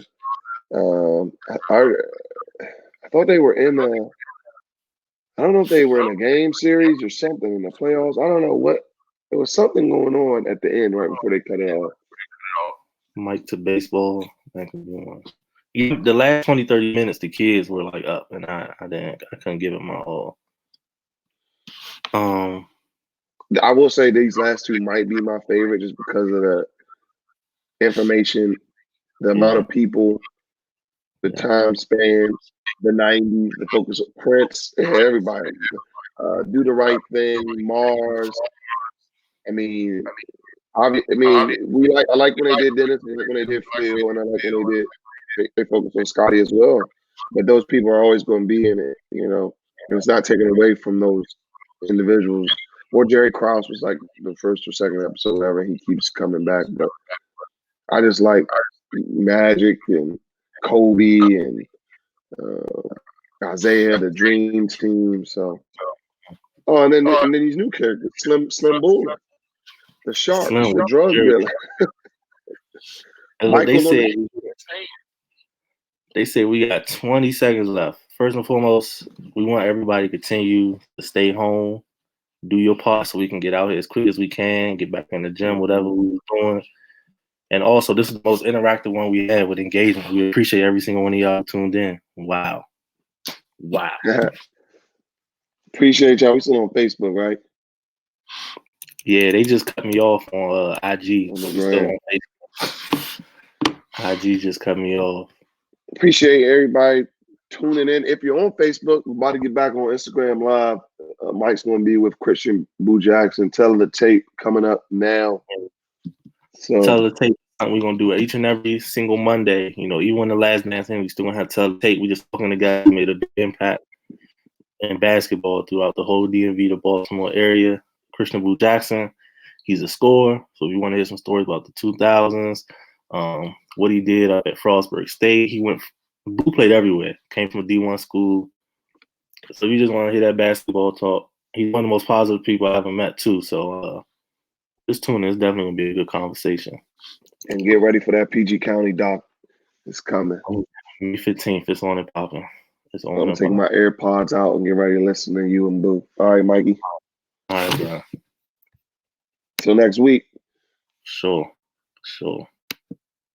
I thought they were in a. I don't know if they were in a game series or something in the playoffs. I don't know what. There was something going on at the end right before they cut it off. Mike to baseball. The last 20, 30 minutes, the kids were like up, and I couldn't give it my all. I will say these last 2 might be my favorite just because of the information, the amount of people, the time span, the 90s, the focus of Prince, everybody. Do the Right Thing, Mars. I mean, I like when they did Dennis, I like when they did Phil, and I like when they focused on Scotty as well. But those people are always going to be in it, and it's not taken away from those individuals. Or Jerry Krause was like the first or second episode, whatever. He keeps coming back, but I just like Magic and Kobe and Isaiah, the Dream Team. So, and then these new characters, Slim Bull, the Shark, the drug dealer. They say we got 20 seconds left. First and foremost, we want everybody to continue to stay home, do your part so we can get out here as quick as we can, get back in the gym, whatever we were doing. And also, this is the most interactive one we had with engagement. We appreciate every single one of y'all tuned in. Wow. Appreciate y'all. We still on Facebook, right? Yeah, they just cut me off on IG. Still on Facebook. IG just cut me off. Appreciate everybody tuning in. If you're on Facebook, we're about to get back on Instagram Live. Mike's going to be with Christian Boo Jackson. Tell the Tape coming up now. So Tell the Tape. We're going to do it each and every single Monday. Even when the last man thing, we still going to have Tell the Tape. We just talking to guys who made a big impact in basketball throughout the whole DMV, the Baltimore area. Christian Boo Jackson, he's a scorer. So if you want to hear some stories about the 2000s, what he did up at Frostburg State, Boo played everywhere. Came from a D1 school. So if you just want to hear that basketball talk, he's one of the most positive people I ever met too. So just tune in. It's definitely going to be a good conversation. And get ready for that PG County doc. It's coming. May 15th, it's on and popping. I'm going to take my AirPods out and get ready to listen to you and Boo. All right, Mikey. All right, bro. Till next week. Sure.